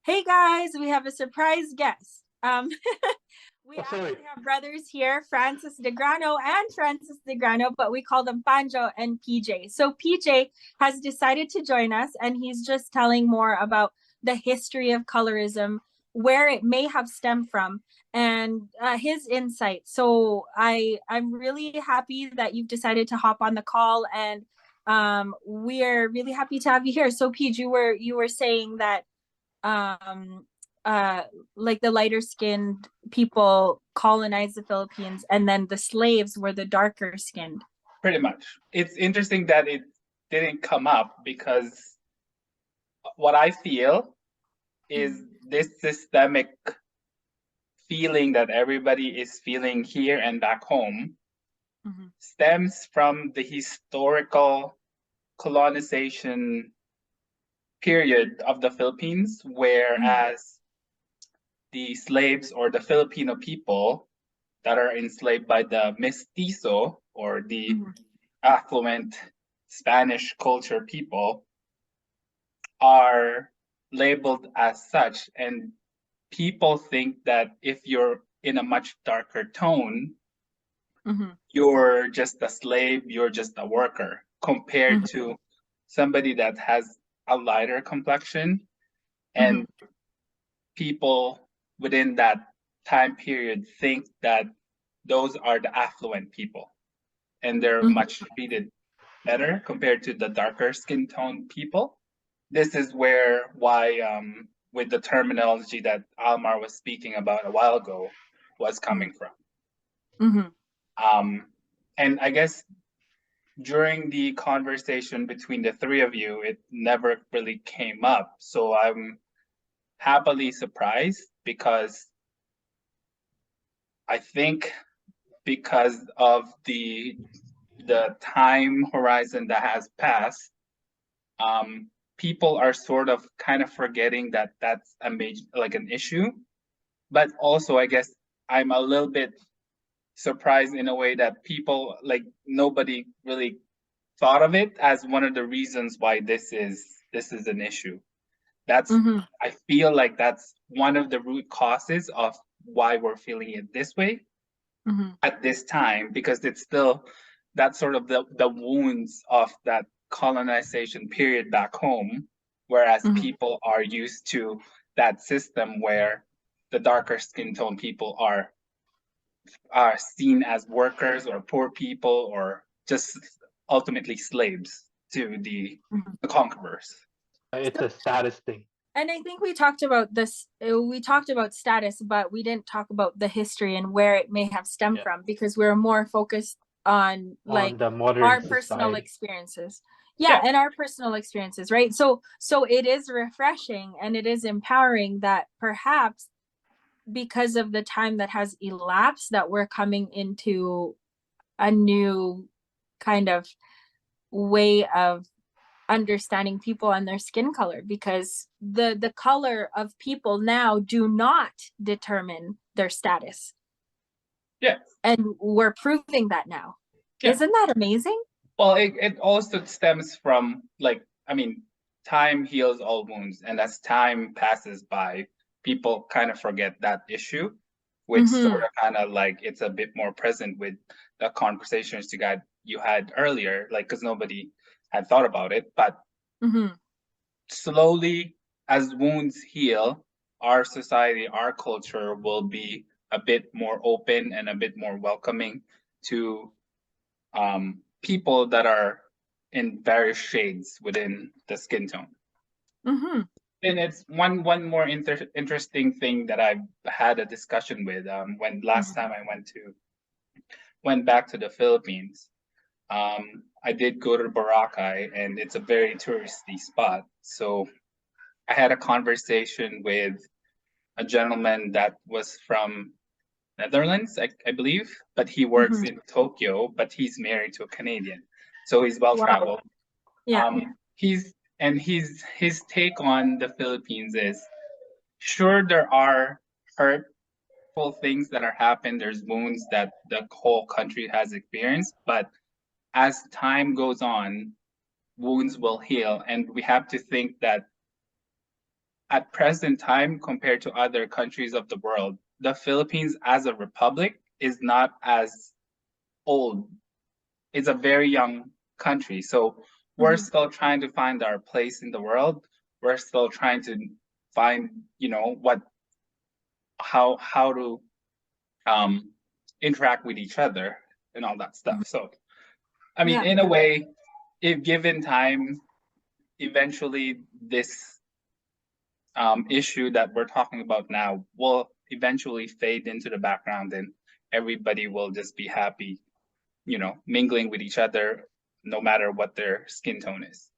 Hey guys, we have a surprise guest. We Oh, sorry. actually have brothers here, Francis DeGrano and Francis DeGrano, but we call them Panjo and PJ. So PJ has decided to join us, and he's just telling more about the history of colorism, where it may have stemmed from, and his insight. So I'm really happy that you've decided to hop on the call, and we're really happy to have you here. So PJ, you were saying that um like the lighter skinned people colonized the Philippines and then the slaves were the darker skinned. Pretty much. It's interesting that it didn't come up because what I feel is this systemic feeling that everybody is feeling here and back home Mm-hmm. stems from the historical colonization period of the Philippines, Mm-hmm. whereas the slaves or the Filipino people that are enslaved by the mestizo or the Mm-hmm. affluent Spanish culture people are labeled as such. And people think that if you're in a much darker tone, Mm-hmm. you're just a slave, you're just a worker, compared to somebody that has a lighter complexion. Mm-hmm. And people within that time period think that those are the affluent people and they're Mm-hmm. much treated better compared to the darker skin tone people. This is why with the terminology that Almar was speaking about a while ago was coming from. Mm-hmm. Um, and I guess during the conversation between the three of you, it never really came up. So I'm happily surprised because I think because of the time horizon that has passed, people are sort of kind of forgetting that that's a major like an issue. But also, I guess I'm a little bit surprised in a way that people like nobody really thought of it as one of the reasons why this is an issue. That's Mm-hmm. I feel like that's one of the root causes of why we're feeling it this way Mm-hmm. at this time because it's still that sort of the wounds of that colonization period back home, whereas Mm-hmm. people are used to that system where the darker skin tone people are seen as workers or poor people or just ultimately slaves to Mm-hmm. the conquerors. So, It's It's a status thing. and I think we talked about this, we talked about status, but we didn't talk about the history and where it may have stemmed Yeah. from because we're more focused on On like the modern our personal society. experiences. Yeah, Yeah, and our personal experiences, right? So it is refreshing and it is empowering that perhaps because of the time that has elapsed that we're coming into a new kind of way of understanding people and their skin color, because the color of people now do not determine their status, yeah, and we're proving that now. yeah. Isn't that amazing? Well, it also stems from like, I mean, time heals all wounds, and as time passes by, people kind of forget that issue, which sort Mm-hmm. of kind of like it's a bit more present with the conversations you had earlier, like because nobody had thought about it, but Mm-hmm. slowly as wounds heal, our society, our culture will be a bit more open and a bit more welcoming to people that are in various shades within the skin tone. Mm-hmm. And it's one more interesting thing that I've had a discussion with when last time I went back to the Philippines. I did go to Boracay, and it's a very touristy spot. So I had a conversation with a gentleman that was from Netherlands, I believe, but he works Mm-hmm. in Tokyo, but he's married to a Canadian. So he's well Wow. traveled. Yeah. His take on the Philippines is sure there are hurtful things that are happened. There's wounds that the whole country has experienced, but as time goes on, wounds will heal, and we have to think that at present time, compared to other countries of the world, the Philippines as a republic is not as old. It's a very young country. So we're still trying to find our place in the world. We're still trying to find, how to interact with each other and all that stuff. So, I mean, Yeah. in a way, if given time, eventually this issue that we're talking about now will eventually fade into the background, and everybody will just be happy, mingling with each other, no matter what their skin tone is.